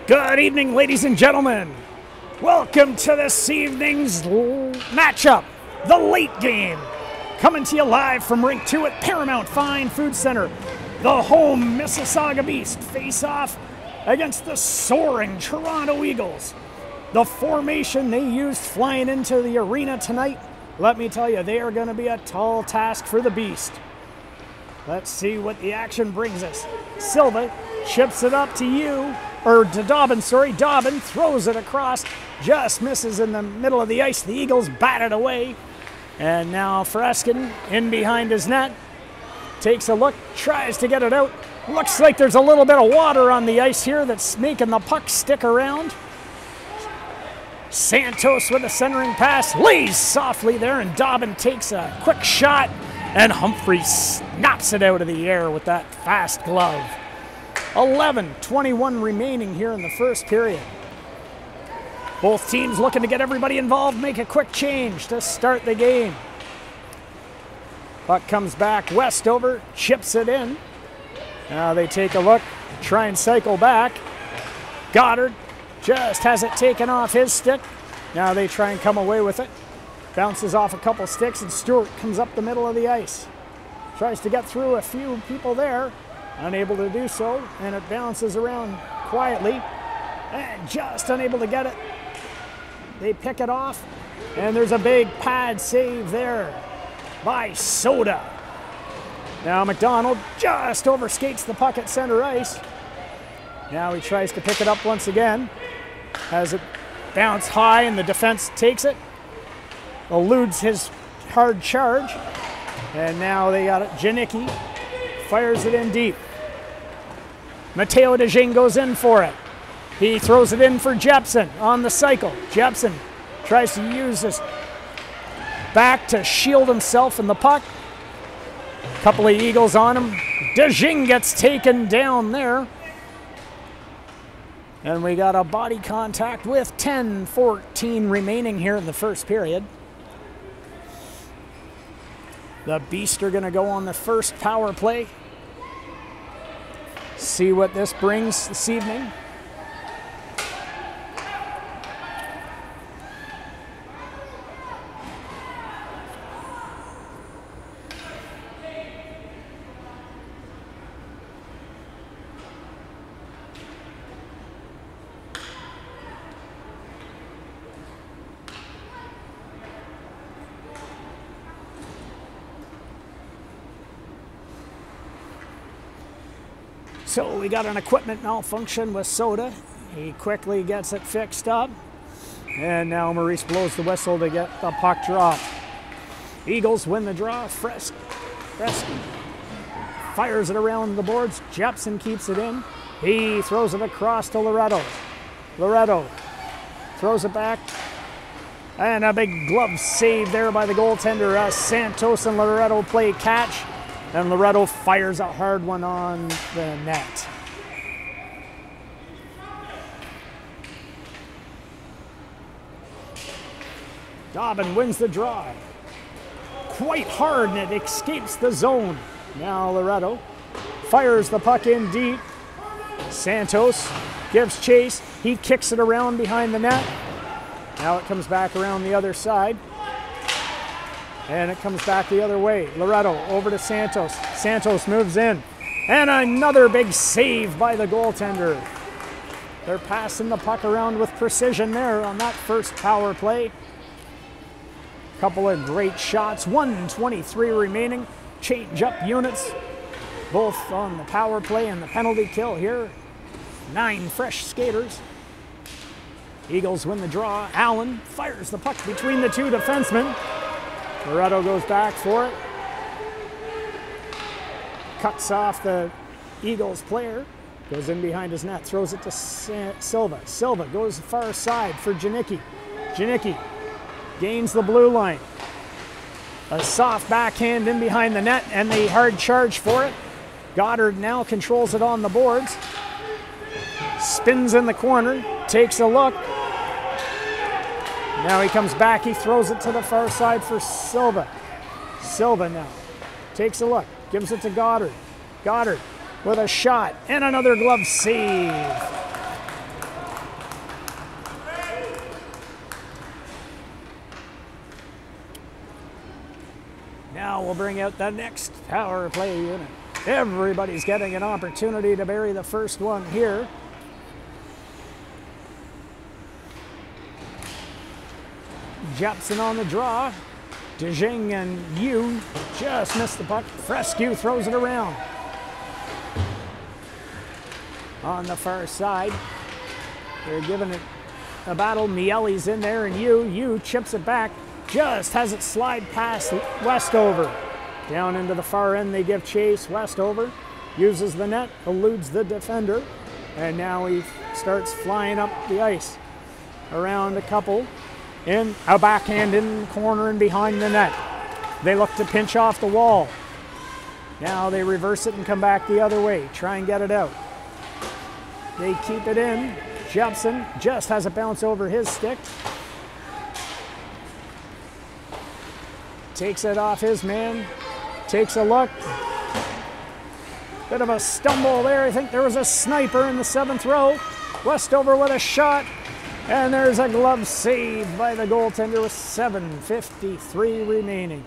Good evening, ladies and gentlemen. Welcome to this evening's matchup, the late game. Coming to you live from Rink 2 at Paramount Fine Food Center. The home Mississauga Beast face off against the soaring Toronto Eagles. The formation they used flying into the arena tonight, let me tell you, they are going to be a tall task for the Beast. Let's see what the action brings us. Silva chips it up to Dobbin, sorry. Dobbin throws it across, just misses in the middle of the ice. The Eagles bat it away. And now Freskin in behind his net. Takes a look, tries to get it out. Looks like there's a little bit of water on the ice here that's making the puck stick around. Santos with a centering pass, lays softly there, and Dobbin takes a quick shot, and Humphrey snaps it out of the air with that fast glove. 11:21 remaining here in the first period. Both teams looking to get everybody involved, make a quick change to start the game. Puck comes back, Westover chips it in. Now they take a look, try and cycle back. Goddard just has it taken off his stick. Now they try and come away with it. Bounces off a couple sticks, and Stewart comes up the middle of the ice. Tries to get through a few people there. Unable to do so, and it bounces around quietly. And just unable to get it. They pick it off, and there's a big pad save there by Soda. Now McDonald just overskates the puck at center ice. Now he tries to pick it up once again. Has it bounce high, and the defense takes it. Eludes his hard charge. And now they got it. Janicki fires it in deep. Matteo DeJean goes in for it. He throws it in for Jepson on the cycle. Jepson tries to use his back to shield himself in the puck. Couple of Eagles on him. DeJean gets taken down there. And we got a body contact with 10:14 remaining here in the first period. The Beast are going to go on the first power play. See what this brings this evening. So we got an equipment malfunction with Soda. He quickly gets it fixed up. And now Maurice blows the whistle to get the puck dropped. Eagles win the draw. Fresky fires it around the boards. Jepson keeps it in. He throws it across to Loretto. Loretto throws it back. And a big glove save there by the goaltender as Santos and Loretto play catch. And Loretto fires a hard one on the net. Dobbin wins the draw. Quite hard, and it escapes the zone. Now Loretto fires the puck in deep. Santos gives chase. He kicks it around behind the net. Now it comes back around the other side. And it comes back the other way. Loretto over to Santos. Santos moves in. And another big save by the goaltender. They're passing the puck around with precision there on that first power play. Couple of great shots. 1:23 remaining. Change up units. Both on the power play and the penalty kill here. 9 fresh skaters. Eagles win the draw. Allen fires the puck between the two defensemen. Loretto goes back for it. Cuts off the Eagles player. Goes in behind his net. Throws it to Silva. Silva goes far side for Janicki. Janicki gains the blue line. A soft backhand in behind the net and the hard charge for it. Goddard now controls it on the boards. Spins in the corner. Takes a look. Now he comes back, he throws it to the far side for Silva. Silva now takes a look, gives it to Goddard. Goddard with a shot and another glove save. will bring out the next power play unit. Everybody's getting an opportunity to bury the first one here. Jepson on the draw. DeJing and Yu just missed the puck. Frescue throws it around. On the far side, they're giving it a battle. Miele's in there, and Yu chips it back. Just has it slide past Westover. Down into the far end, they give chase. Westover uses the net, eludes the defender, and now he starts flying up the ice. Around a couple, in a backhand in the corner and behind the net. They look to pinch off the wall. Now they reverse it and come back the other way. Try and get it out. They keep it in. Jepson just has a bounce over his stick. Takes it off his man. Takes a look. Bit of a stumble there. I think there was a sniper in the 7th row. Westover with a shot. And there's a glove save by the goaltender with 7:53 remaining.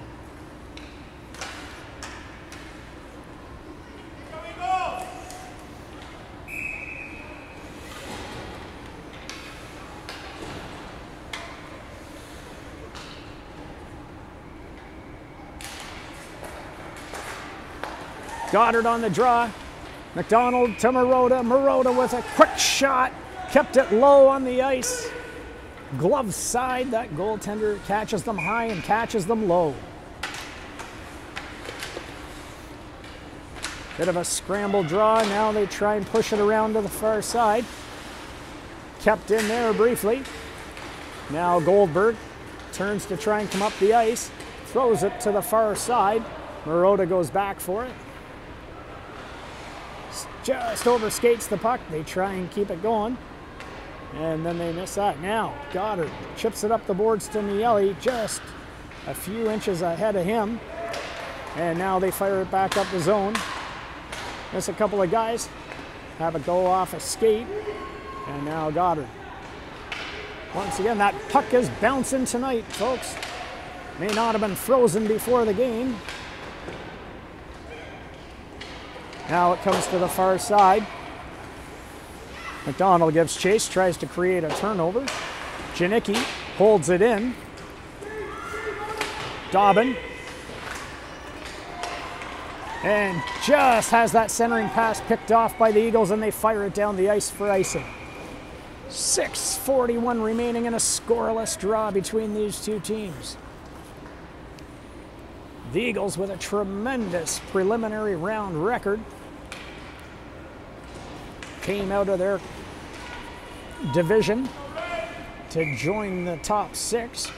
Goddard on the draw. McDonald to Marotta. Marotta with a quick shot. Kept it low on the ice. Glove side. That goaltender catches them high and catches them low. Bit of a scramble draw. Now they try and push it around to the far side. Kept in there briefly. Now Goldberg turns to try and come up the ice. Throws it to the far side. Marotta goes back for it. Just overskates the puck. They try and keep it going. And then they miss that. Now, Goddard chips it up the boards to Miele, just a few inches ahead of him. And now they fire it back up the zone. Miss a couple of guys. Have it go off a skate. And now Goddard. Once again, that puck is bouncing tonight, folks. May not have been frozen before the game. Now it comes to the far side. McDonald gives chase, tries to create a turnover. Janicki holds it in. Dobbin. And just has that centering pass picked off by the Eagles, and they fire it down the ice for icing. 6:41 remaining in a scoreless draw between these two teams. The Eagles with a tremendous preliminary round record. Came out of their division to join the top 6.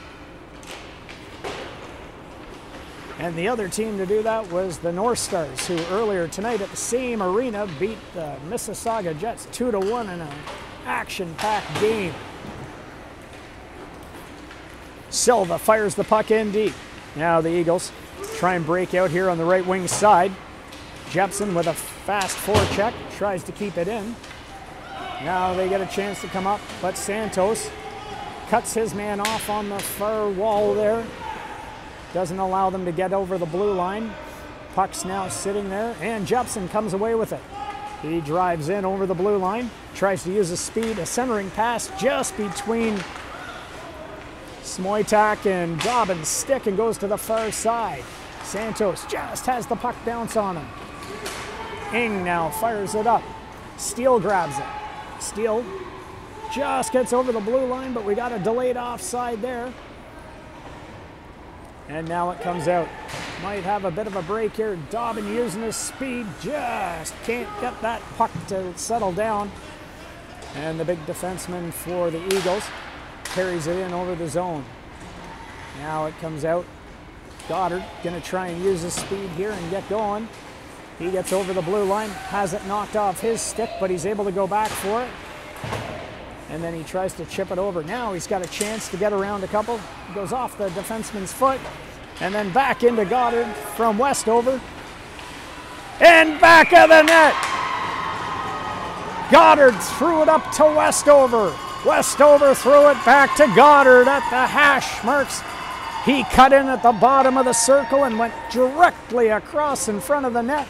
And the other team to do that was the North Stars, who earlier tonight at the same arena beat the Mississauga Jets 2-1 in an action-packed game. Silva fires the puck in deep. Now the Eagles try and break out here on the right wing side. Jepson with a fast forecheck tries to keep it in. Now they get a chance to come up, but Santos cuts his man off on the far wall there. Doesn't allow them to get over the blue line. Puck's now sitting there, and Jepson comes away with it. He drives in over the blue line, tries to use his speed, a centering pass just between Smoitak and Dobbin's stick and goes to the far side. Santos just has the puck bounce on him. Ing now fires it up. Steele grabs it. Steele just gets over the blue line, but we got a delayed offside there. And now it comes out. Might have a bit of a break here. Dobbin using his speed, just can't get that puck to settle down. And the big defenseman for the Eagles carries it in over the zone. Now it comes out. Goddard gonna try and use his speed here and get going. He gets over the blue line, has it knocked off his stick, but he's able to go back for it. And then he tries to chip it over. Now he's got a chance to get around a couple. Goes off the defenseman's foot. And then back into Goddard from Westover. And back of the net! Goddard threw it up to Westover. Westover threw it back to Goddard at the hash marks He cut in at the bottom of the circle and went directly across in front of the net.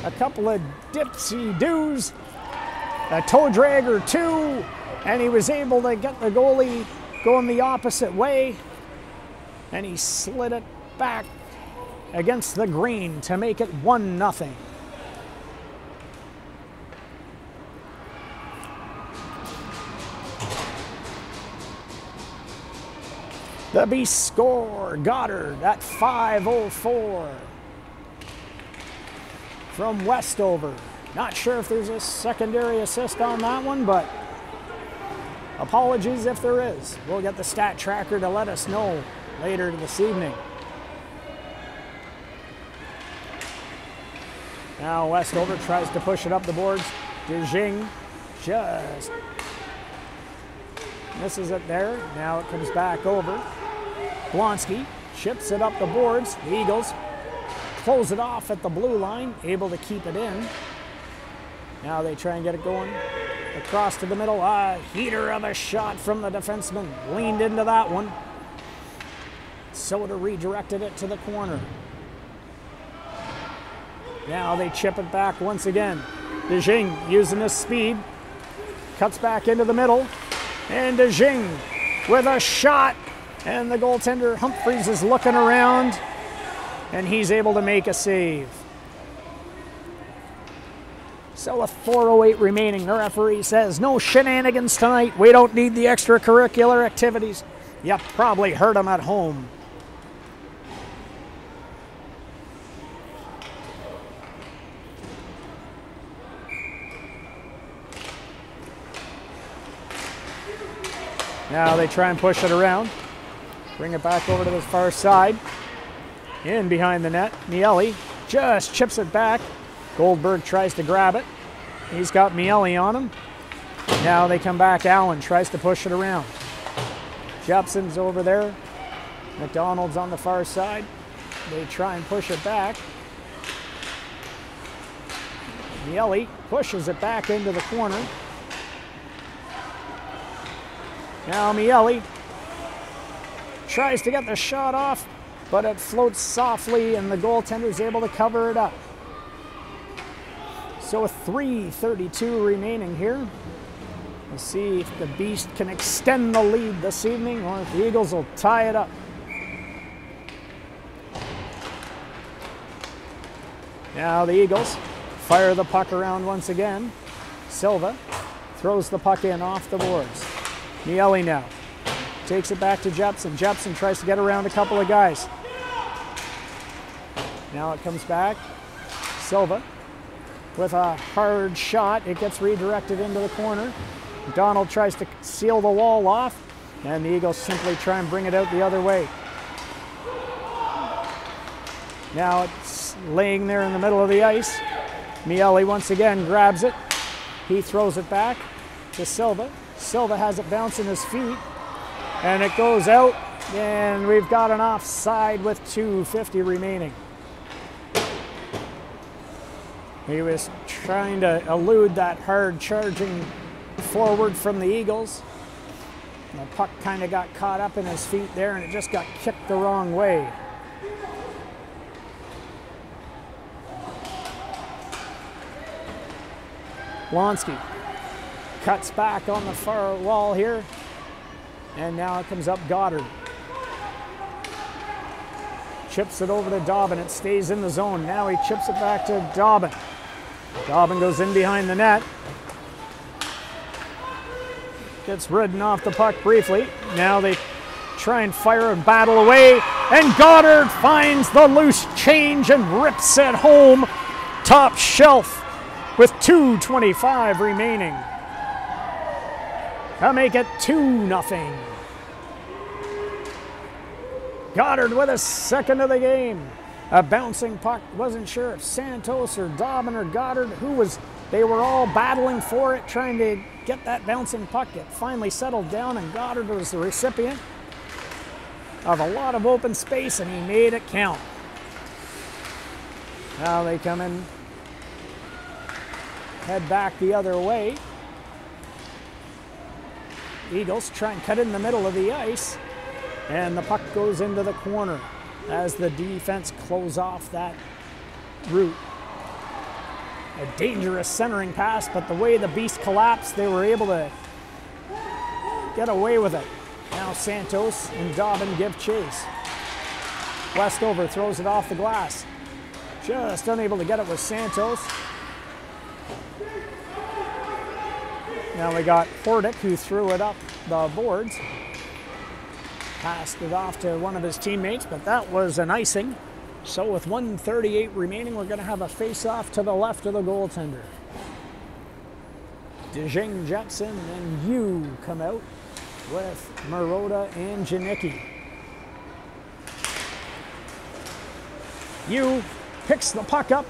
A couple of dipsy-doos, a toe drag or two, and he was able to get the goalie going the opposite way, and he slid it back against the green to make it 1-0. The Beast score, Goddard at 5:04 from Westover. Not sure if there's a secondary assist on that one, but apologies if there is. We'll get the stat tracker to let us know later this evening. Now Westover tries to push it up the boards. DeJing just misses it there. Now it comes back over. Blonsky chips it up the boards. The Eagles close it off at the blue line, able to keep it in. Now they try and get it going across to the middle. A heater of a shot from the defenseman. Leaned into that one. Soda redirected it to the corner. Now they chip it back once again. DeJing using his speed. Cuts back into the middle. And DeJing with a shot. And the goaltender Humphreys is looking around. And he's able to make a save. So with 4:08 remaining, the referee says, no shenanigans tonight. We don't need the extracurricular activities. You probably heard them at home. Now they try and push it around. Bring it back over to the far side. In behind the net. Miele just chips it back. Goldberg tries to grab it. He's got Miele on him. Now they come back. Allen tries to push it around. Jepson's over there. McDonald's on the far side. They try and push it back. Miele pushes it back into the corner. Now Miele tries to get the shot off, but it floats softly and the goaltender's able to cover it up. So with 3:32 remaining here, we'll see if the Beast can extend the lead this evening or if the Eagles will tie it up. Now the Eagles fire the puck around once again. Silva throws the puck in off the boards. Miele now takes it back to Jepson. Jepson tries to get around a couple of guys. Now it comes back. Silva with a hard shot. It gets redirected into the corner. McDonald tries to seal the wall off, and the Eagles simply try and bring it out the other way. Now it's laying there in the middle of the ice. Miele once again grabs it. He throws it back to Silva. Silva has it bouncing his feet, and it goes out, and we've got an offside with 2:50 remaining. He was trying to elude that hard charging forward from the Eagles. The puck kind of got caught up in his feet there, and it just got kicked the wrong way. Blonsky cuts back on the far wall here, and now it comes up Goddard. Chips it over to Dobbin. It stays in the zone. Now he chips it back to Dobbin. Dobbin goes in behind the net. Gets ridden off the puck briefly. Now they try and fire and battle away, and Goddard finds the loose change and rips it home. Top shelf with 2:25 remaining. To make it 2-0. Goddard with a second of the game. A bouncing puck. Wasn't sure if Santos or Dobbin or Goddard, they were all battling for it, trying to get that bouncing puck. It finally settled down, and Goddard was the recipient of a lot of open space, and he made it count. Now they come in, head back the other way. Eagles try and cut in the middle of the ice, And the puck goes into the corner as the defense close off that route. A dangerous centering pass, but the way the Beast collapsed, they were able to get away with it. Now Santos and Dobbin give chase. Westover throws it off the glass. Just unable to get it with Santos. Now we got Hordick, who threw it up the boards. Passed it off to one of his teammates, but that was an icing. So with 1:38 remaining, we're going to have a face-off to the left of the goaltender. DeJing, Jetson, and Yu come out with Marotta and Janicki. Yu picks the puck up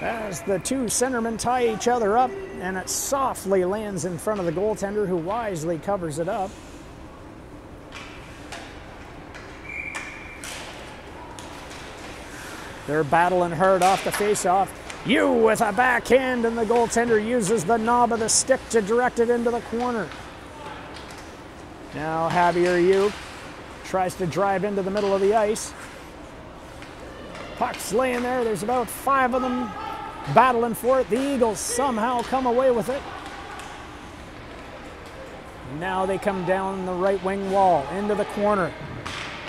as the two centermen tie each other up, and it softly lands in front of the goaltender, who wisely covers it up. They're battling hard off the face-off. Yu with a backhand, and the goaltender uses the knob of the stick to direct it into the corner. Now Javier Yu tries to drive into the middle of the ice. Puck's laying there. There's about 5 of them battling for it. The Eagles somehow come away with it. Now they come down the right wing wall into the corner.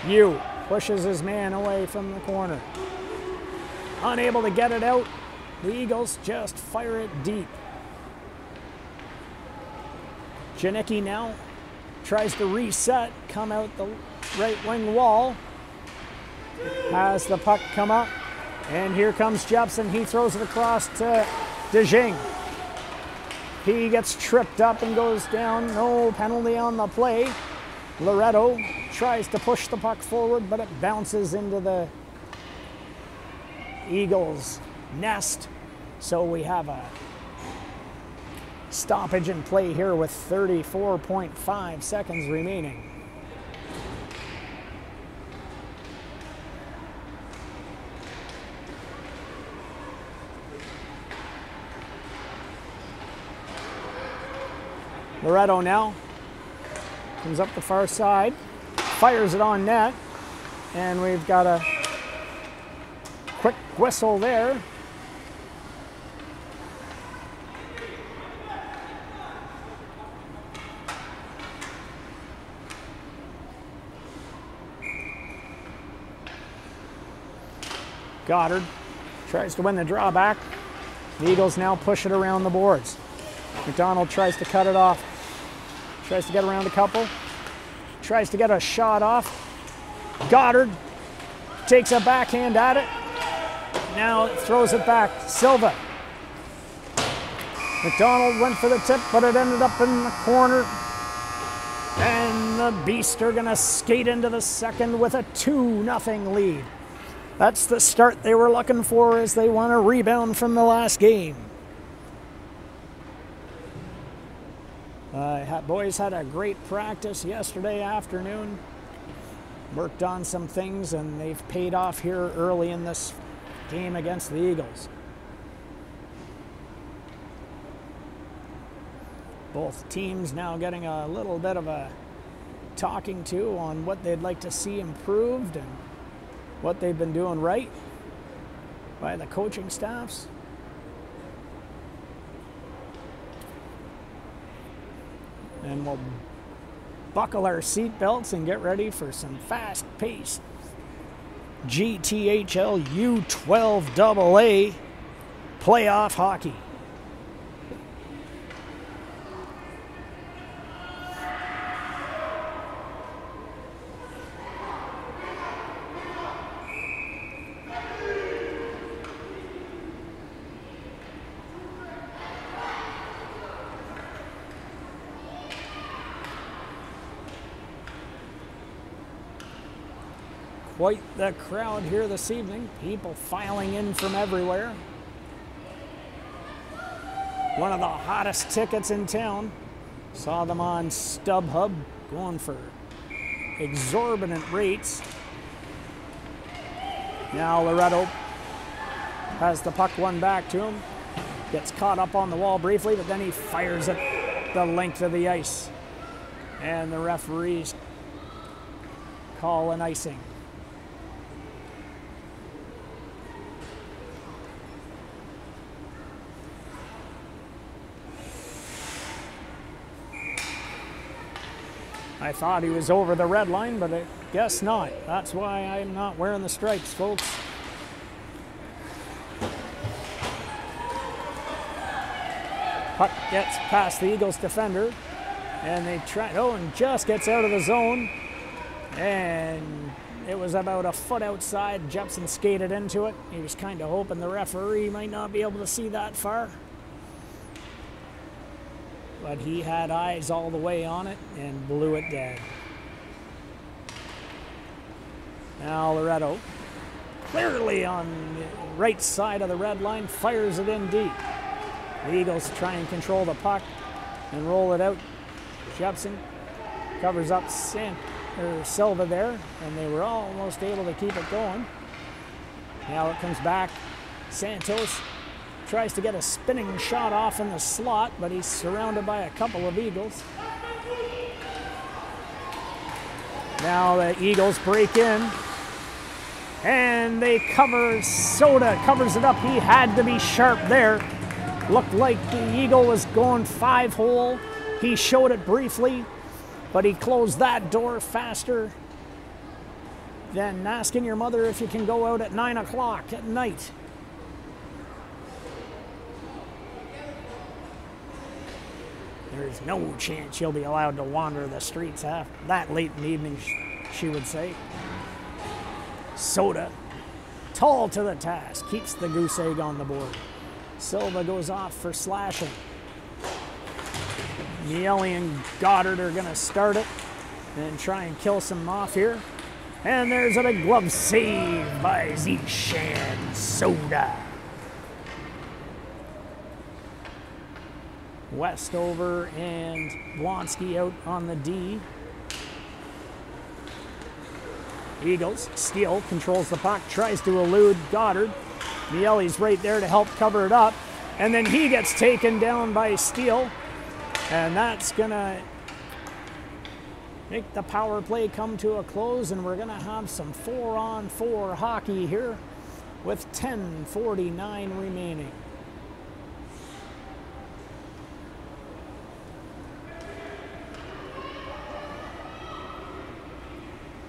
Yu pushes his man away from the corner. Unable to get it out. The Eagles just fire it deep. Janicki now tries to reset, come out the right wing wall. Has the puck come up, and here comes Jepson. He throws it across to DeJing. He gets tripped up and goes down. No penalty on the play. Loretto tries to push the puck forward, but it bounces into the Eagles' nest. So we have a stoppage in play here with 34.5 seconds remaining. Loretto now comes up the far side, fires it on net, and we've got a quick whistle there. Goddard tries to win the drawback. The Eagles now push it around the boards. McDonald tries to cut it off. Tries to get around a couple. Tries to get a shot off. Goddard takes a backhand at it. Now throws it back. Silva. McDonald went for the tip, but it ended up in the corner. And the Beasts are going to skate into the second with a 2-0 lead. That's the start they were looking for as they want a rebound from the last game. Boys had a great practice yesterday afternoon. Worked on some things, and they've paid off here early in this game against the Eagles. Both teams now getting a little bit of a talking to on what they'd like to see improved and what they've been doing right by the coaching staffs. And we'll buckle our seatbelts and get ready for some fast-paced GTHL U12AA playoff hockey. Quite the crowd here this evening. People filing in from everywhere. One of the hottest tickets in town. Saw them on StubHub going for exorbitant rates. Now Loretto has the puck one back to him. Gets caught up on the wall briefly, but then he fires it the length of the ice. And the referees call an icing. I thought he was over the red line, but I guess not. That's why I'm not wearing the stripes, folks. Puck gets past the Eagles defender, and they try, and just gets out of the zone, and it was about a foot outside. Jepson skated into it. He was kind of hoping the referee might not be able to see that far, but he had eyes all the way on it and blew it dead. Now Loretto, clearly on the right side of the red line, fires it in deep. The Eagles try and control the puck and roll it out. Jepson covers up Silva there, and they were almost able to keep it going. Now it comes back. Santos tries to get a spinning shot off in the slot, but he's surrounded by a couple of Eagles. Now the Eagles break in, and they cover. Soda covers it up. He had to be sharp there. Looked like the Eagle was going 5-hole. He showed it briefly, but he closed that door faster than asking your mother if you can go out at 9 o'clock at night. There's no chance you'll be allowed to wander the streets that late in the evening, she would say. Soda, tall to the task, keeps the goose egg on the board. Silva goes off for slashing. Miele and Goddard are going to start it and try and kill some off here. And there's a big glove save by Zishan Soda. Westover and Blonsky out on the D. Eagles, Steele controls the puck, tries to elude Goddard. Miele's right there to help cover it up. And then he gets taken down by Steele. And that's going to make the power play come to a close. And we're going to have some 4-on-4 hockey here with 10:49 remaining.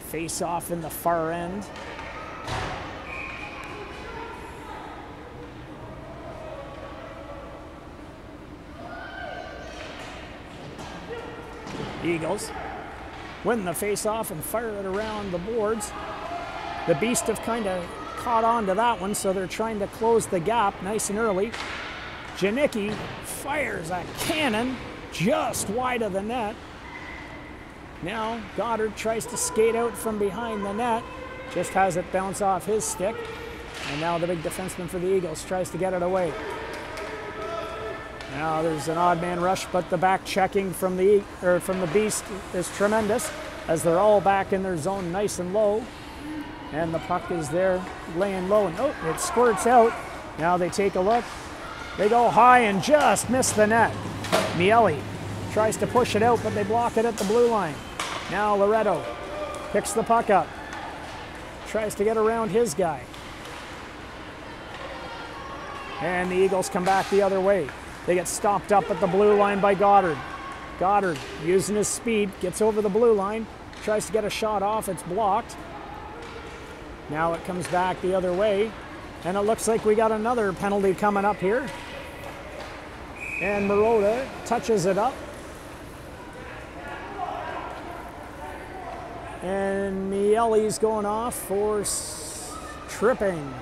Face off in the far end. Eagles win the face-off and fire it around the boards. The Beast have kind of caught on to that one, so they're trying to close the gap nice and early. Janicki fires a cannon just wide of the net. Now Goddard tries to skate out from behind the net, just has it bounce off his stick. And now the big defenseman for the Eagles tries to get it away. Now there's an odd man rush, but the back checking from the Beast is tremendous as they're all back in their zone nice and low. And the puck is there laying low, and it squirts out. Now they take a look. They go high and just miss the net. Miele tries to push it out, but they block it at the blue line. Now Loretto picks the puck up. Tries to get around his guy. And the Eagles come back the other way. They get stopped up at the blue line by Goddard. Goddard, using his speed, gets over the blue line, tries to get a shot off, it's blocked. Now it comes back the other way, and it looks like we got another penalty coming up here. And Marotta touches it up. And Miele's going off for tripping.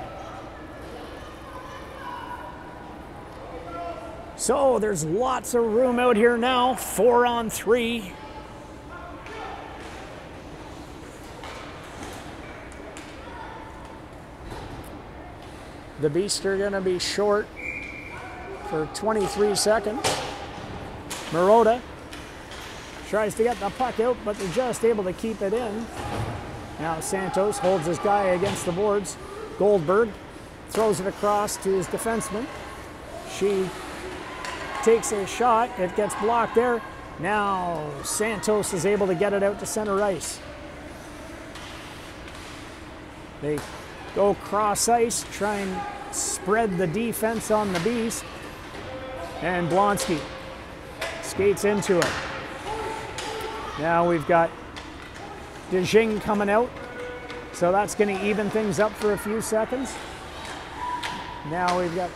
So there's lots of room out here now, 4-on-3. The Beasts are going to be short for 23 seconds. Marotta tries to get the puck out, but they're just able to keep it in. Now Santos holds his guy against the boards. Goldberg throws it across to his defenseman. She takes a shot, it gets blocked there. Now Santos is able to get it out to center ice. They go cross ice, try and spread the defense on the Beast. And Blonsky skates into it. Now we've got DeJing coming out. So that's going to even things up for a few seconds. Now we've got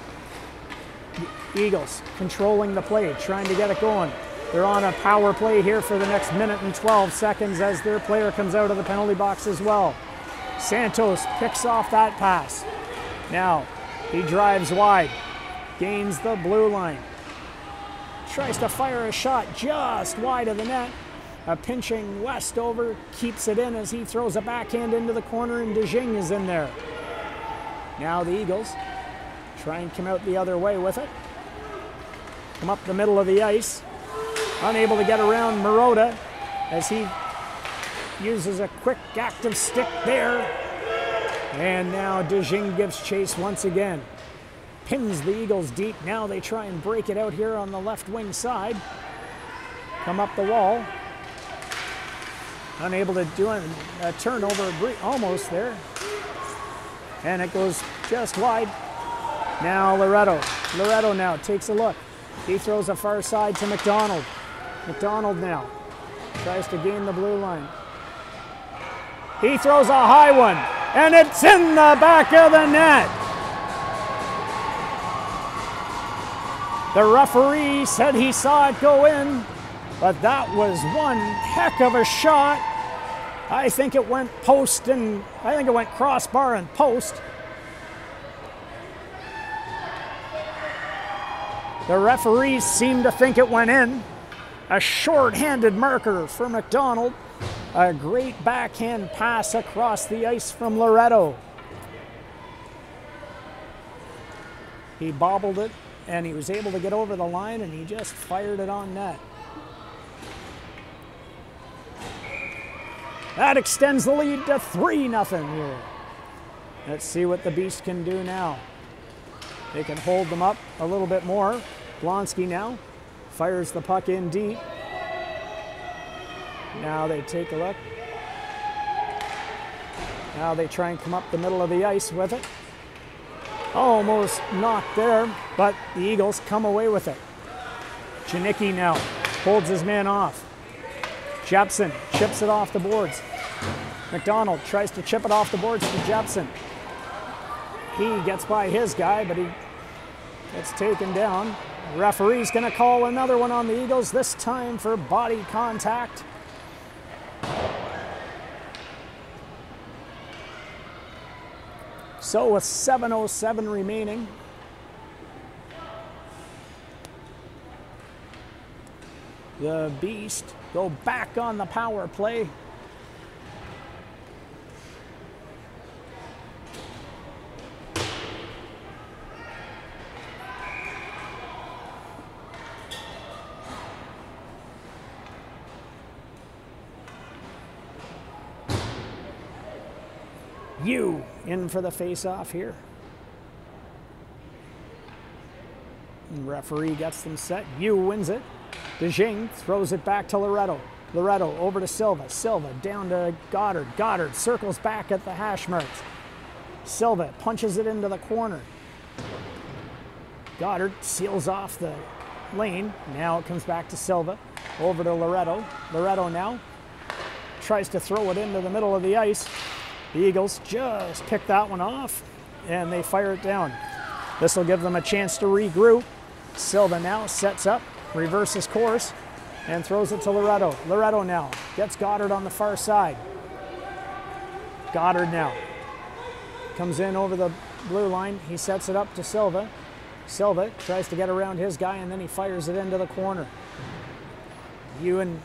the Eagles controlling the play, trying to get it going. They're on a power play here for the next minute and 12 seconds as their player comes out of the penalty box as well. Santos picks off that pass. Now he drives wide, gains the blue line. Tries to fire a shot just wide of the net. A pinching Westover keeps it in as he throws a backhand into the corner, and DeJing is in there. Now the Eagles try and come out the other way with it. Come up the middle of the ice. Unable to get around Marotta as he uses a quick active stick there. And now DeJing gives chase once again. Pins the Eagles deep. Now they try and break it out here on the left wing side. Come up the wall. Unable to do a turnover, almost there. And it goes just wide. Now Loretto. Loretto now takes a look. He throws a far side to McDonald. McDonald now tries to gain the blue line. He throws a high one, and it's in the back of the net. The referee said he saw it go in, but that was one heck of a shot. I think it went post and I think it went crossbar and post. The referees seem to think it went in. A short-handed marker for McDonald. A great backhand pass across the ice from Loretto. He bobbled it, and he was able to get over the line, and he just fired it on net. That extends the lead to 3-0 here. Let's see what the Beast can do now. They can hold them up a little bit more. Blonsky now fires the puck in deep. Now they take a look. Now they try and come up the middle of the ice with it. Almost not there, but the Eagles come away with it. Janicki now holds his man off. Jepson chips it off the boards. McDonald tries to chip it off the boards to Jepson. He gets by his guy, but he gets taken down. The referee's going to call another one on the Eagles, this time for body contact. So with 7:07 remaining, the Beast go back on the power play. U in for the face-off here. And referee gets them set. U wins it. DeJing throws it back to Loretto. Loretto over to Silva. Silva down to Goddard. Goddard circles back at the hash marks. Silva punches it into the corner. Goddard seals off the lane. Now it comes back to Silva. Over to Loretto. Loretto now tries to throw it into the middle of the ice. The Eagles just pick that one off, and they fire it down. This will give them a chance to regroup. Silva now sets up, reverses course, and throws it to Loretto. Loretto now gets Goddard on the far side. Goddard now comes in over the blue line. He sets it up to Silva. Silva tries to get around his guy, and then he fires it into the corner. U and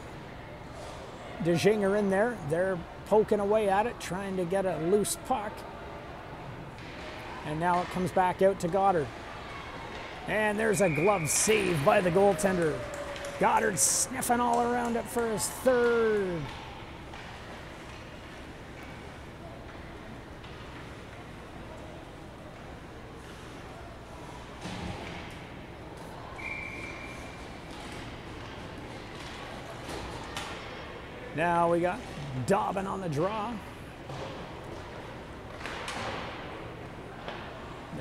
DeJing are in there. They're poking away at it, trying to get a loose puck. And now it comes back out to Goddard. And there's a glove save by the goaltender. Goddard sniffing all around it for his third. Now we got Dobbin on the draw.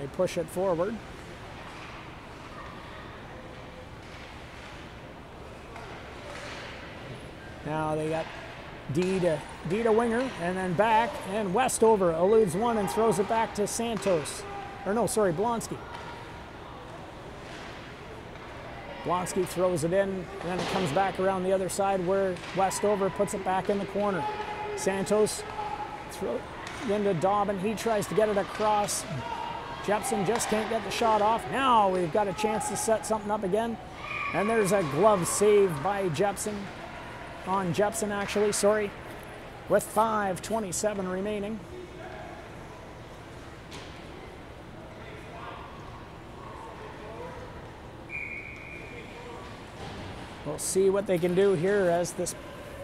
They push it forward. Now they got D to winger, and then back, and Westover eludes one and throws it back to Santos. Or no, sorry, Blonsky. Blonsky throws it in, and then it comes back around the other side where Westover puts it back in the corner. Santos throws into Dobbin. He tries to get it across. Jepson just can't get the shot off. Now we've got a chance to set something up again. And there's a glove save by Jepson. On Jepson, actually, sorry. With 5:27 remaining. We'll see what they can do here as this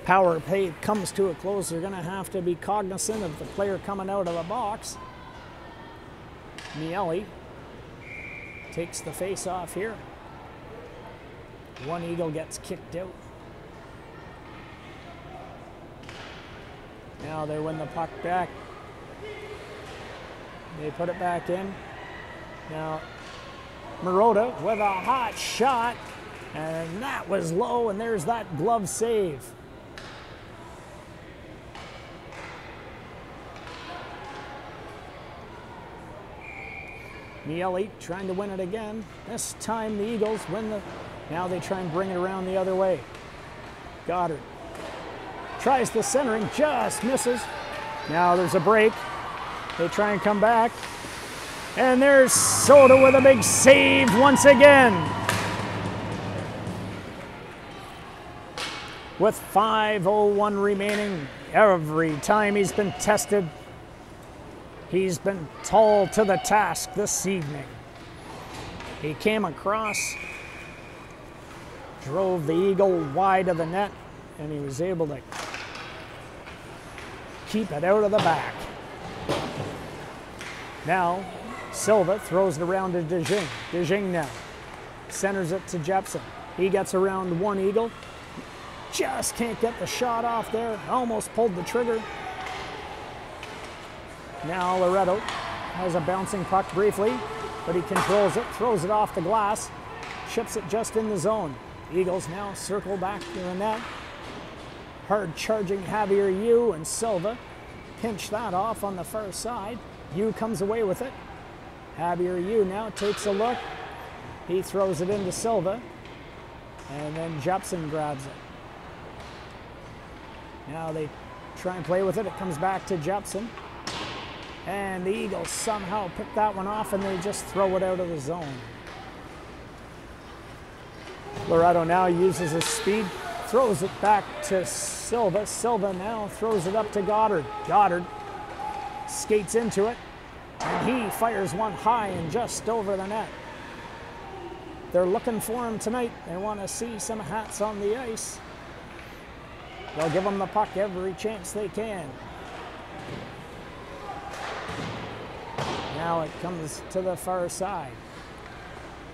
power play comes to a close. They're going to have to be cognizant of the player coming out of the box. Miele takes the face off here. One Eagle gets kicked out. Now they win the puck back. They put it back in. Now Marotta with a hot shot. And that was low, and there's that glove save. Miele trying to win it again. This time the Eagles win the... Now they try and bring it around the other way. Goddard tries the centering, just misses. Now there's a break. They try and come back. And there's Soda with a big save once again. With 5:01 remaining, every time he's been tested, he's been tall to the task this evening. He came across, drove the Eagle wide of the net, and he was able to keep it out of the back. Now, Silva throws it around to DeJing. DeJing now centers it to Jepson. He gets around one Eagle. Just can't get the shot off there. Almost pulled the trigger. Now Loretto has a bouncing puck briefly, but he controls it, throws it off the glass, chips it just in the zone. Eagles now circle back to the net. Hard charging Javier Yu and Silva pinch that off on the far side. Yu comes away with it. Javier Yu now takes a look. He throws it into Silva, and then Jepson grabs it. Now they try and play with it. It comes back to Jepson. And the Eagles somehow pick that one off, and they just throw it out of the zone. Loretto now uses his speed, throws it back to Silva. Silva now throws it up to Goddard. Goddard skates into it, and he fires one high and just over the net. They're looking for him tonight. They want to see some hats on the ice. They'll give them the puck every chance they can. Now it comes to the far side.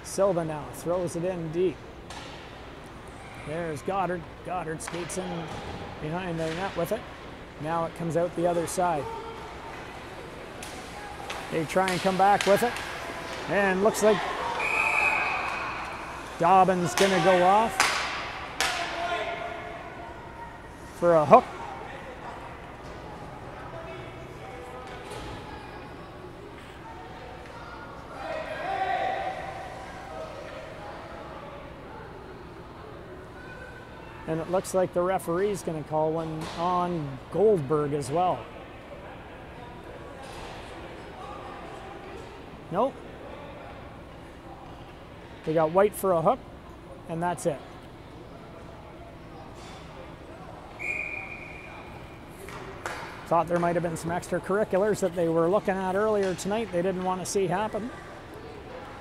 Silva now throws it in deep. There's Goddard. Goddard skates in behind the net with it. Now it comes out the other side. They try and come back with it. And looks like Dobbin's going to go off for a hook. And it looks like the referee's going to call one on Goldberg as well. Nope. They got white for a hook, and that's it. Thought there might have been some extracurriculars that they were looking at earlier tonight they didn't want to see happen.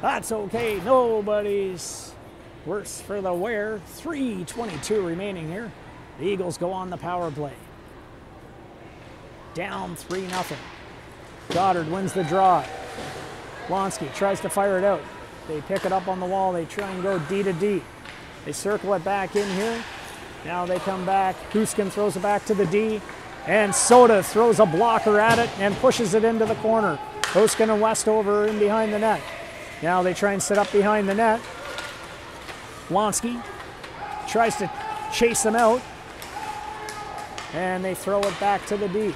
That's okay. Nobody's worse for the wear. 3:22 remaining here. The Eagles go on the power play. Down 3-0. Goddard wins the draw. Blonsky tries to fire it out. They pick it up on the wall. They try and go D to D. They circle it back in here. Now they come back. Huskin throws it back to the D. And Soda throws a blocker at it and pushes it into the corner. Hoskin and Westover in behind the net. Now they try and set up behind the net. Blonsky tries to chase them out. And they throw it back to the D.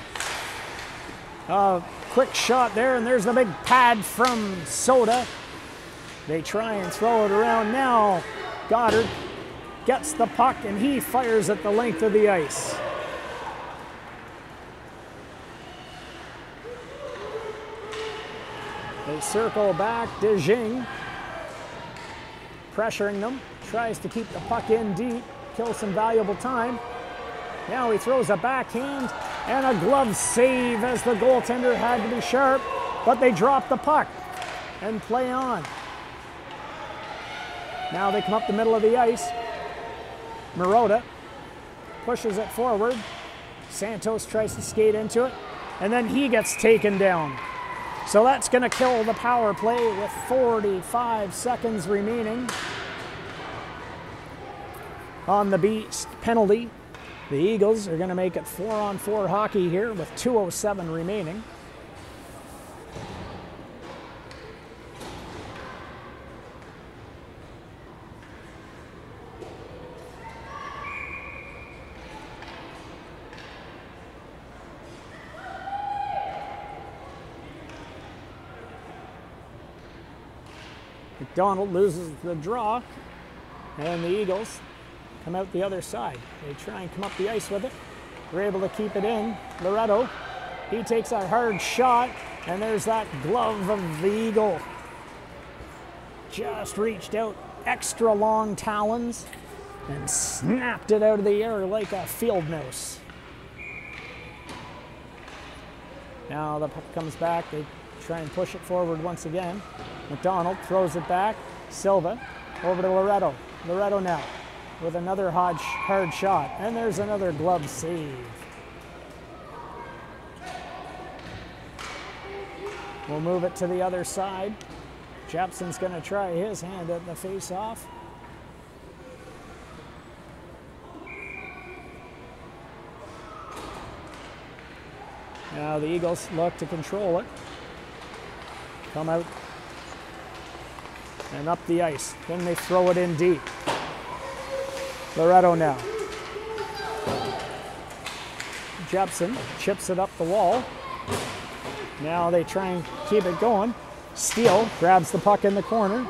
Quick shot there, and there's the big pad from Soda. They try and throw it around now. Goddard gets the puck, and he fires at the length of the ice. They circle back. DeJing pressuring them. Tries to keep the puck in deep. Kills some valuable time. Now he throws a backhand and a glove save as the goaltender had to be sharp, but they drop the puck and play on. Now they come up the middle of the ice. Marotta pushes it forward. Santos tries to skate into it, and then he gets taken down. So that's going to kill the power play with 45 seconds remaining on the Beast penalty. The Eagles are going to make it 4-on-4 hockey here with 2:07 remaining. McDonald loses the draw, and the Eagles come out the other side. They try and come up the ice with it. They're able to keep it in. Loretto, he takes a hard shot, and there's that glove of the Eagle. Just reached out extra long talons and snapped it out of the air like a field mouse. Now the puck comes back. They try and push it forward once again. McDonald throws it back. Silva over to Loretto. Loretto now with another hard shot. And there's another glove save. We'll move it to the other side. Jepson's going to try his hand at the face-off. Now the Eagles look to control it. Come out and up the ice. Then they throw it in deep. Loretto now. Jepson chips it up the wall. Now they try and keep it going. Steele grabs the puck in the corner.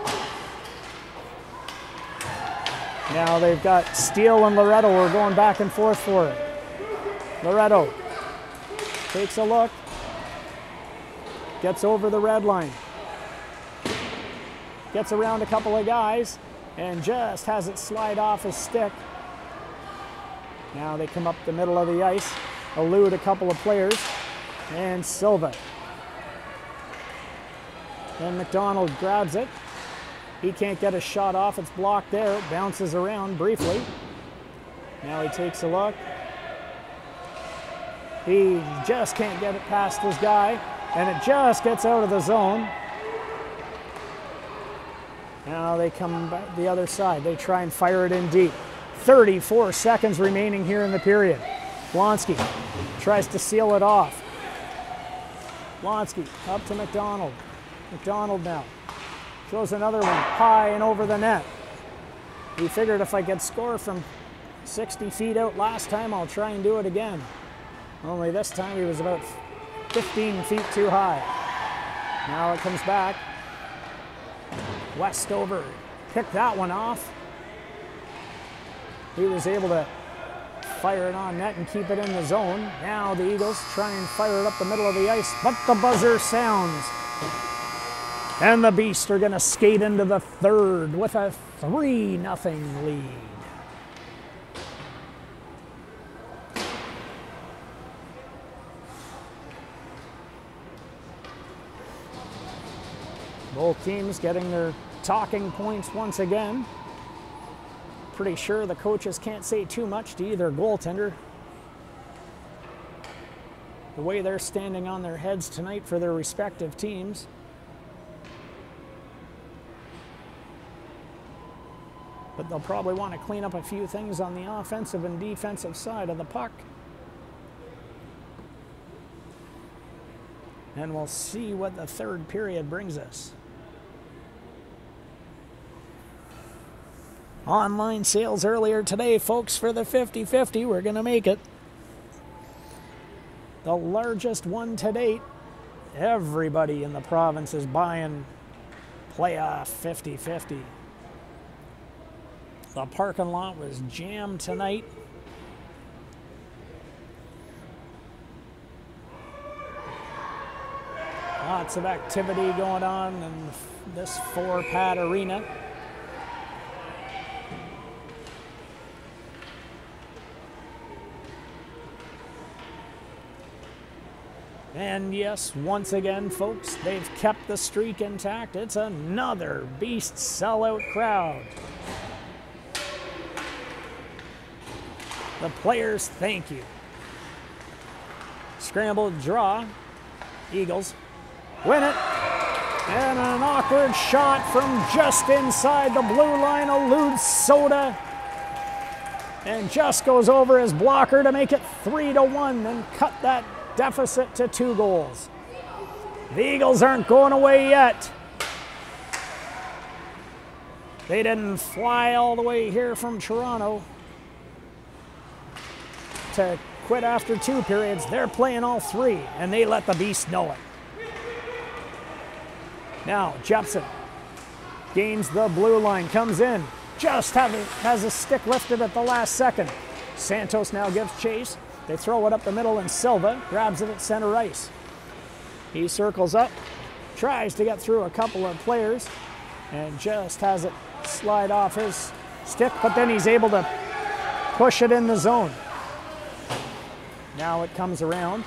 Now they've got Steele and Loretto are going back and forth for it. Loretto takes a look. Gets over the red line. Gets around a couple of guys and just has it slide off his stick. Now they come up the middle of the ice, elude a couple of players, and Silva. Then McDonald grabs it. He can't get a shot off. It's blocked there. It bounces around briefly. Now he takes a look. He just can't get it past this guy, and it just gets out of the zone. Now they come back the other side. They try and fire it in deep. 34 seconds remaining here in the period. Blonsky tries to seal it off. Blonsky up to McDonald. McDonald now throws another one high and over the net. He figured if I could score from 60 feet out last time, I'll try and do it again. Only this time he was about 15 feet too high. Now it comes back. Westover picked that one off. He was able to fire it on net and keep it in the zone. Now the Eagles try and fire it up the middle of the ice, but the buzzer sounds. And the Beasts are going to skate into the third with a 3-0 lead. Both teams getting their talking points once again. Pretty sure the coaches can't say too much to either goaltender. The way they're standing on their heads tonight for their respective teams. But they'll probably want to clean up a few things on the offensive and defensive side of the puck. And we'll see what the third period brings us. Online sales earlier today, folks, for the 50-50. We're going to make it. The largest one to date. Everybody in the province is buying playoff 50-50. The parking lot was jammed tonight. Lots of activity going on in this four-pad arena. And yes, once again, folks, they've kept the streak intact. It's another beast sellout crowd. The players thank you. Scrambled draw. Eagles win it. And an awkward shot from just inside the blue line eludes Soda. And just goes over his blocker to make it 3-1 and cut that deficit to 2 goals. The Eagles aren't going away yet. They didn't fly all the way here from Toronto to quit after 2 periods. They're playing all 3, and they let the Beast know it. Now, Jepson gains the blue line, comes in, just has a stick lifted at the last second. Santos now gives chase. They throw it up the middle, and Silva grabs it at center ice. He circles up, tries to get through a couple of players, and just has it slide off his stick, but then he's able to push it in the zone. Now it comes around,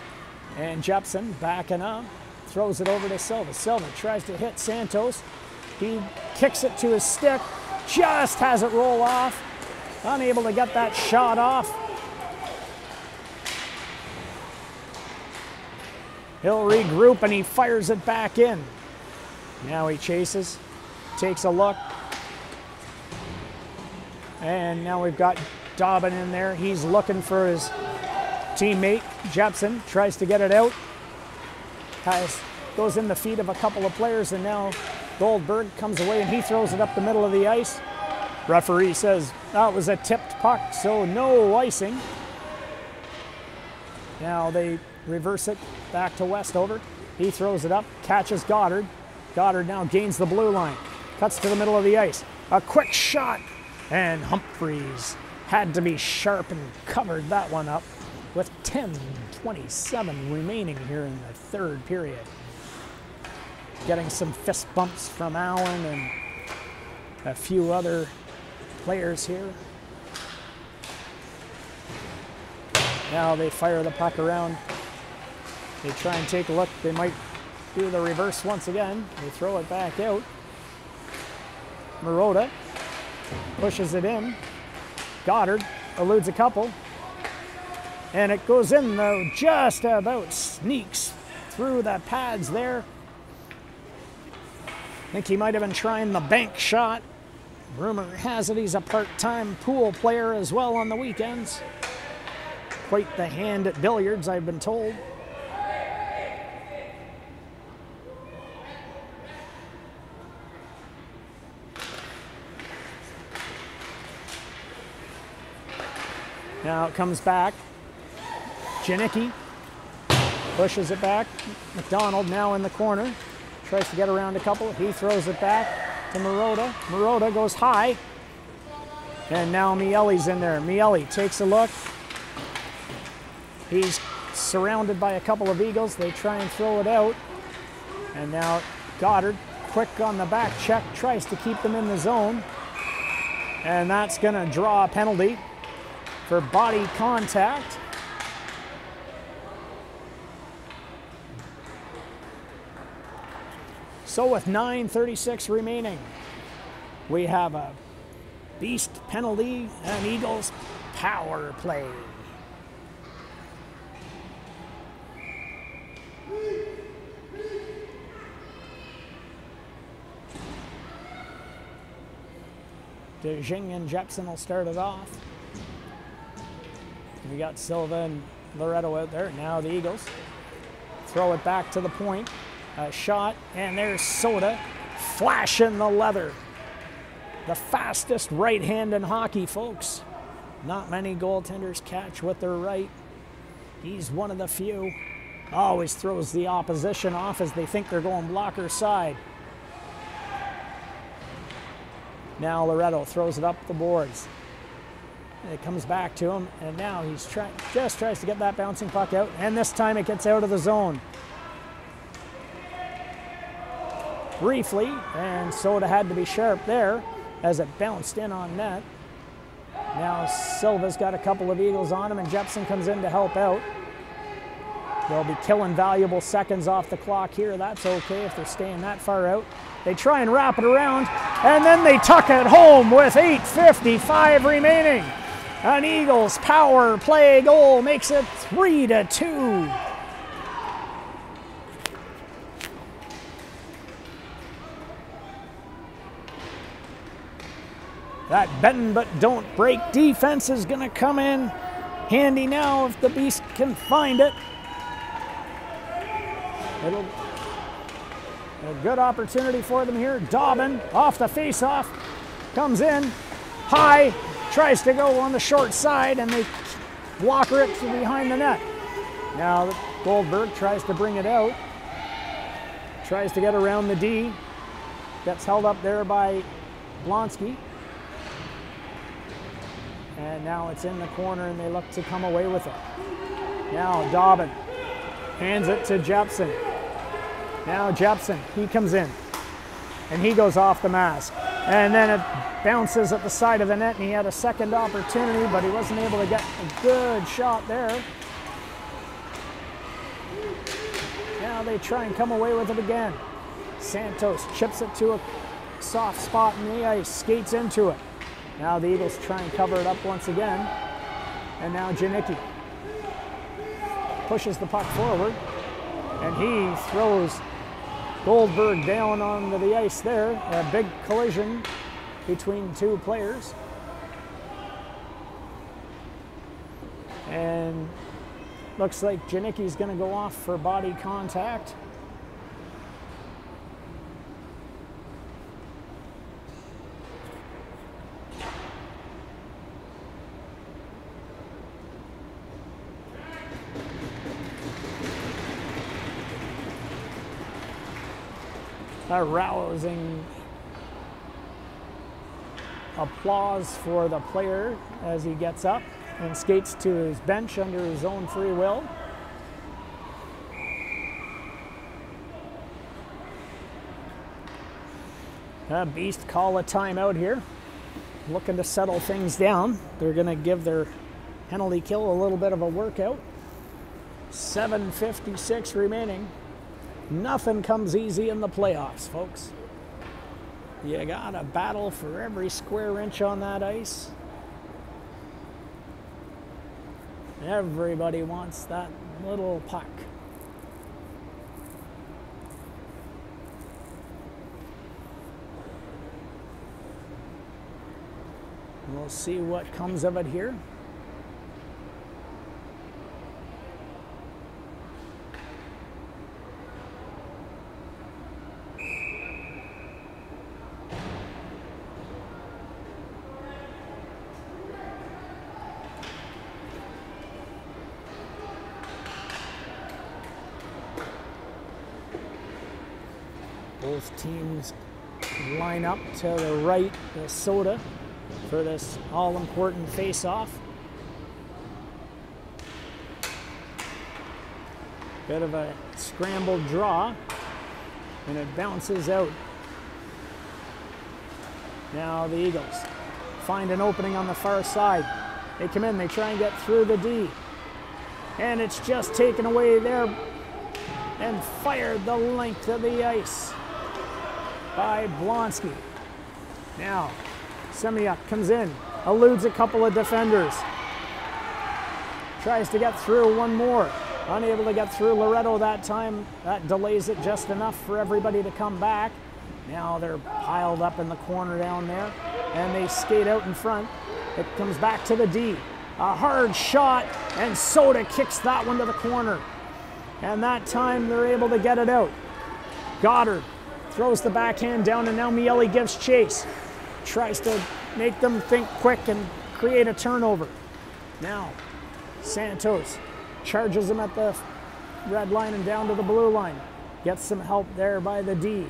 and Jepson backing up, throws it over to Silva. Silva tries to hit Santos. He kicks it to his stick, just has it roll off, unable to get that shot off. He'll regroup, and he fires it back in. Now he chases, takes a look, and now we've got Dobbin in there. He's looking for his teammate. Jepson tries to get it out. Goes in the feet of a couple of players, and now Goldberg comes away, and he throws it up the middle of the ice. Referee says that was a tipped puck, so no icing. Now they reverse it back to Westover. He throws it up, catches Goddard. Goddard now gains the blue line, cuts to the middle of the ice. A quick shot, and Humphreys had to be sharp and covered that one up with 10:27 remaining here in the third period. Getting some fist bumps from Allen and a few other players here. Now they fire the puck around. They try and take a look. They might do the reverse once again. They throw it back out. Marotta pushes it in. Goddard eludes a couple. And it goes in, though, just about sneaks through the pads there. I think he might have been trying the bank shot. Rumor has it he's a part-time pool player as well on the weekends. Quite the hand at billiards, I've been told. Now it comes back. Janicki pushes it back. McDonald now in the corner. Tries to get around a couple. He throws it back to Marotta. Marotta goes high. And now Miele's in there. Miele takes a look. He's surrounded by a couple of Eagles. They try and throw it out. And now Goddard, quick on the back check, tries to keep them in the zone. And that's going to draw a penalty for body contact. So with 9:36 remaining, we have a Beast penalty and Eagles power play. DeJing and Jepson will start it off. We got Silva and Loretto out there. Now the Eagles throw it back to the point. A shot, and there's Soda flashing the leather. The fastest right hand in hockey, folks. Not many goaltenders catch with their right. He's one of the few. Always throws the opposition off as they think they're going blocker side. Now Loretto throws it up the boards. It comes back to him, and now he's just tries to get that bouncing puck out, and this time it gets out of the zone. Briefly, and Soda had to be sharp there as it bounced in on net. Now Silva's got a couple of eagles on him, and Jepson comes in to help out. They'll be killing valuable seconds off the clock here. That's okay if they're staying that far out. They try and wrap it around, and then they tuck it home with 8:55 remaining. An Eagles power play goal makes it 3-2. That bend but don't break defense is going to come in handy now if the Beast can find it. It'll a good opportunity for them here. Dobbin off the face-off, comes in high, tries to go on the short side, and they blocker it to behind the net. Now Goldberg tries to bring it out, tries to get around the D, gets held up there by Blonsky. And now it's in the corner, and they look to come away with it. Now Dobbin hands it to Jepson. Now Jepson, he comes in, and he goes off the mask. And then it bounces at the side of the net, and he had a second opportunity, but he wasn't able to get a good shot there. Now they try and come away with it again. Santos chips it to a soft spot in the ice, skates into it. Now the Eagles try and cover it up once again. And now Janicki pushes the puck forward, and he throws Goldberg down onto the ice there. A big collision between two players. And looks like Janicki's going to go off for body contact. A rousing applause for the player as he gets up and skates to his bench under his own free will. Beast call a timeout here, looking to settle things down. They're going to give their penalty kill a little bit of a workout. 7:56 remaining. Nothing comes easy in the playoffs, folks. You gotta battle for every square inch on that ice. Everybody wants that little puck. We'll see what comes of it here. Both teams line up to the right, the Soda, for this all-important face-off. Bit of a scrambled draw, and it bounces out. Now the Eagles find an opening on the far side. They come in, they try and get through the D, and it's just taken away there and fired the length of the ice by Blonsky. Now, Semyuk comes in, eludes a couple of defenders, tries to get through one more. Unable to get through Loretto that time. That delays it just enough for everybody to come back. Now they're piled up in the corner down there, and they skate out in front. It comes back to the D. A hard shot, and Soda kicks that one to the corner. And that time they're able to get it out. Goddard throws the backhand down, and now Miele gives chase. Tries to make them think quick and create a turnover. Now Santos charges him at the red line and down to the blue line. Gets some help there by the D.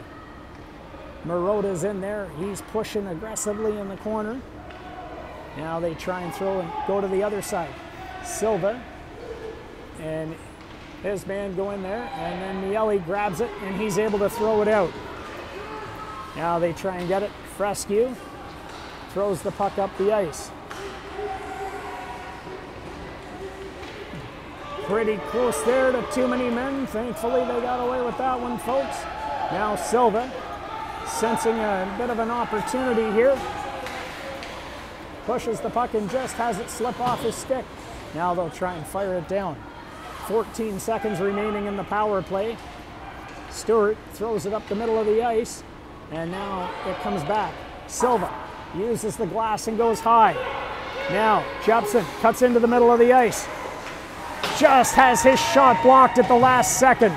Marota's in there. He's pushing aggressively in the corner. Now they try and throw and go to the other side. Silva and his man go in there, and then Miele grabs it, and he's able to throw it out. Now they try and get it. Frescue throws the puck up the ice. Pretty close there to too many men. Thankfully, they got away with that one, folks. Now Silva, sensing a bit of an opportunity here, pushes the puck and just has it slip off his stick. Now they'll try and fire it down. 14 seconds remaining in the power play. Stewart throws it up the middle of the ice, and now it comes back. Silva uses the glass and goes high. Now Jepson cuts into the middle of the ice. Just has his shot blocked at the last second.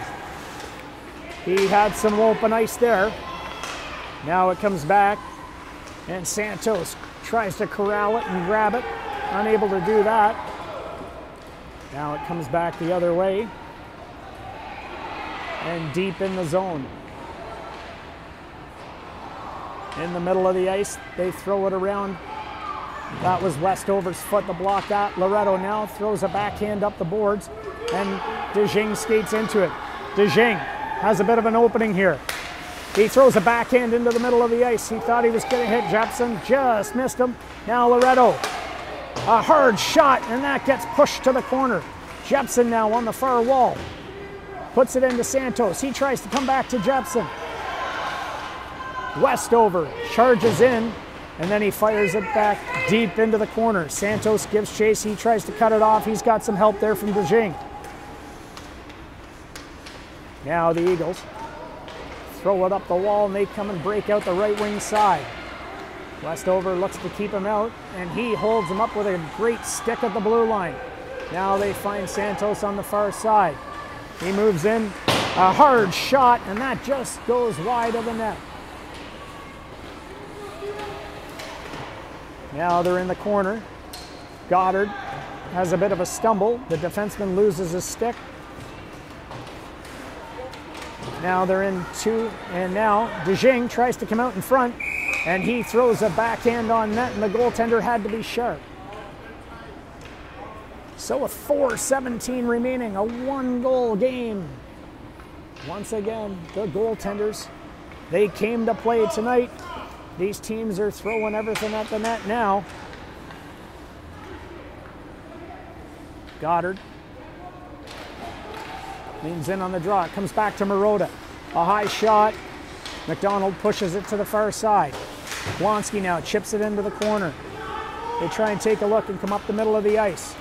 He had some open ice there. Now it comes back, and Santos tries to corral it and grab it. Unable to do that. Now it comes back the other way and deep in the zone. In the middle of the ice, they throw it around. That was Westover's foot to block that. Loretto now throws a backhand up the boards, and DeJing skates into it. DeJing has a bit of an opening here. He throws a backhand into the middle of the ice. He thought he was going to hit Jepson, just missed him. Now Loretto, a hard shot, and that gets pushed to the corner. Jepson now on the far wall. Puts it into Santos. He tries to come back to Jepson. Westover charges in, and then he fires it back deep into the corner. Santos gives chase. He tries to cut it off. He's got some help there from DeJing. Now the Eagles throw it up the wall, and they come and break out the right wing side. Westover looks to keep him out, and he holds him up with a great stick at the blue line. Now they find Santos on the far side. He moves in, a hard shot, and that just goes wide of the net. Now they're in the corner. Goddard has a bit of a stumble. The defenseman loses his stick. Now they're in two, and now DeJing tries to come out in front, and he throws a backhand on net, and the goaltender had to be sharp. So with 4:17 remaining, a one-goal game. Once again, the goaltenders, they came to play tonight. These teams are throwing everything at the net now. Goddard leans in on the draw. It comes back to Marota. A high shot. McDonald pushes it to the far side. Blonsky now chips it into the corner. They try and take a look and come up the middle of the ice.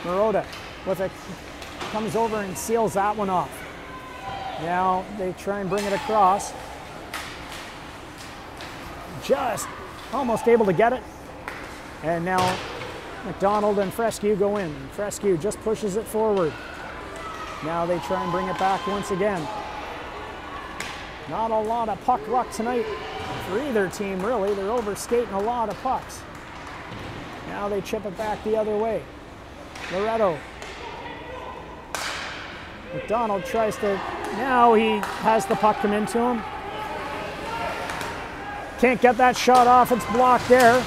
Marota with it comes over and seals that one off. Now they try and bring it across. Just almost able to get it. And now McDonald and Frescue go in. Frescue just pushes it forward. Now they try and bring it back once again. Not a lot of puck luck tonight for either team, really. They're overskating a lot of pucks. Now they chip it back the other way. Loretto. McDonald tries to, now he has the puck come into him. Can't get that shot off, it's blocked there.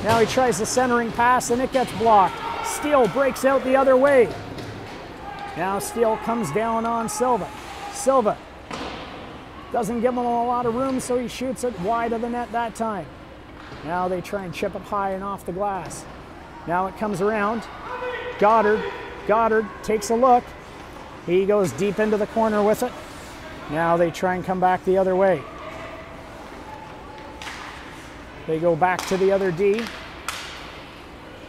Now he tries the centering pass and it gets blocked. Steele breaks out the other way. Now Steele comes down on Silva. Silva doesn't give him a lot of room, so he shoots it wide of the net that time. Now they try and chip it high and off the glass. Now it comes around. Goddard takes a look. He goes deep into the corner with it. Now they try and come back the other way. They go back to the other D.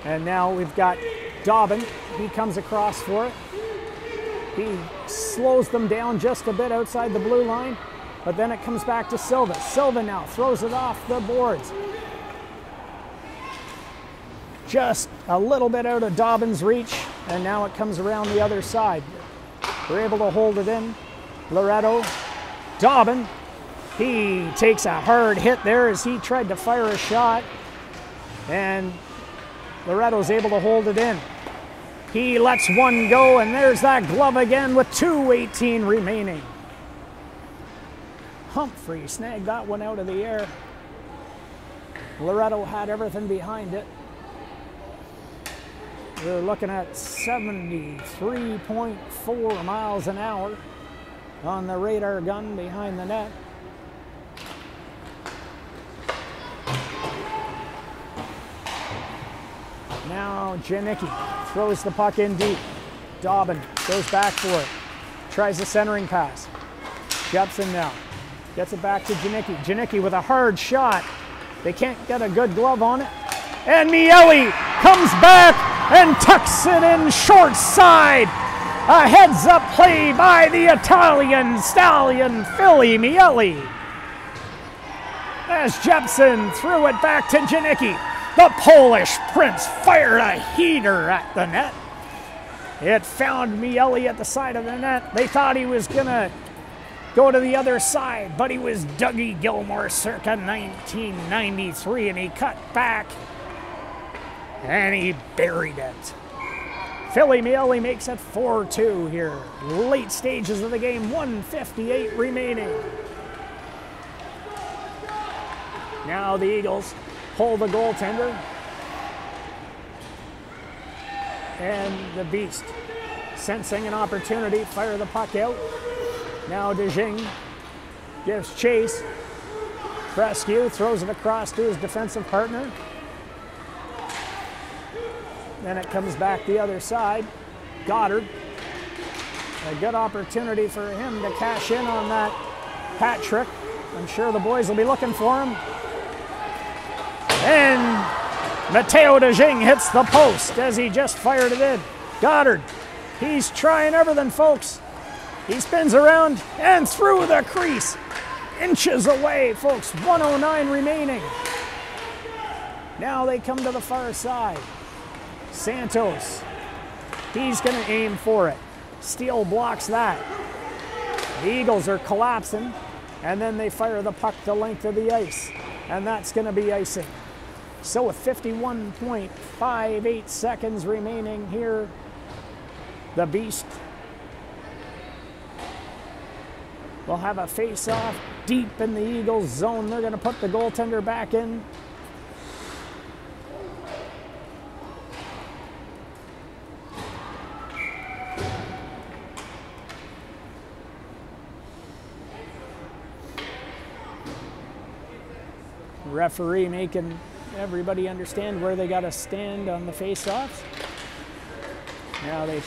And now we've got Dobbin. He comes across for it. He slows them down just a bit outside the blue line, but then it comes back to Silva. Silva now throws it off the boards. Just a little bit out of Dobbin's reach, and now it comes around the other side. were able to hold it in. Loretto, Dobbin, he takes a hard hit there as he tried to fire a shot, and Loretto's able to hold it in. He lets one go, and there's that glove again with 2:18 remaining. Humphrey snagged that one out of the air. Loretto had everything behind it. We're looking at 73.4 miles an hour on the radar gun behind the net. Now Janicki throws the puck in deep. Dobbin goes back for it. Tries a centering pass. Jepson now gets it back to Janicki. Janicki with a hard shot. They can't get a good glove on it. And Miele comes back and tucks it in short side. A heads-up play by the Italian stallion, Philly Miele. As Jepson threw it back to Janicki, the Polish Prince fired a heater at the net. It found Miele at the side of the net. They thought he was going to go to the other side, but he was Dougie Gilmore circa 1993, and he cut back, and he buried it. Philly Miele makes it 4-2 here. Late stages of the game, 1:58 remaining. Now the Eagles pull the goaltender, and the Beast, sensing an opportunity, fire the puck out. Now DeJing gives chase. Fresque throws it across to his defensive partner. Then it comes back the other side. Goddard, a good opportunity for him to cash in on that hat trick. I'm sure the boys will be looking for him. And Matteo DeJing hits the post as he just fired it in. Goddard, he's trying everything, folks. He spins around and through the crease. Inches away, folks. 1:09 remaining. Now they come to the far side. Santos, he's going to aim for it. Steele blocks that. The Eagles are collapsing, and then they fire the puck the length of the ice, and that's going to be icing. So with 51.58 seconds remaining here, the Beast will have a face-off deep in the Eagles' zone. They're going to put the goaltender back in. Referee making everybody understand where they got to stand on the face-offs. Now the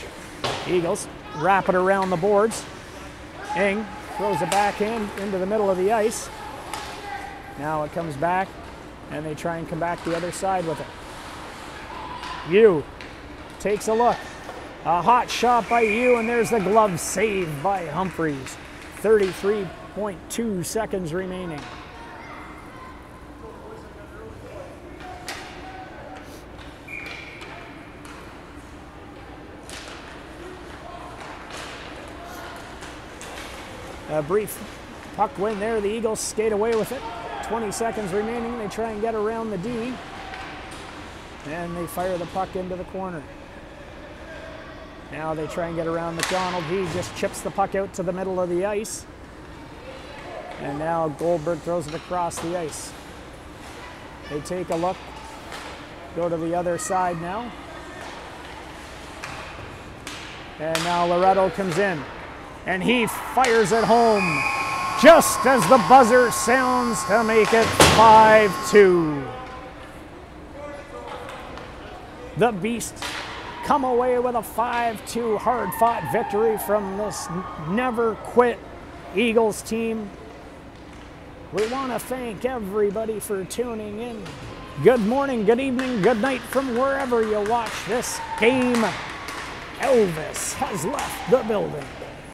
Eagles wrap it around the boards. Ing throws it back into the middle of the ice. Now it comes back, and they try and come back the other side with it. Yu takes a look. A hot shot by Yu, and there's the glove save by Humphreys. 33.2 seconds remaining. A brief puck win there. The Eagles skate away with it. 20 seconds remaining. They try and get around the D. And they fire the puck into the corner. Now they try and get around McDonald. He just chips the puck out to the middle of the ice. And now Goldberg throws it across the ice. They take a look. Go to the other side now. And now Loretto comes in. And he fires it home just as the buzzer sounds to make it 5-2. The Beast come away with a 5-2 hard-fought victory from this never-quit Eagles team. We want to thank everybody for tuning in. Good morning, good evening, good night from wherever you watch this game. Elvis has left the building.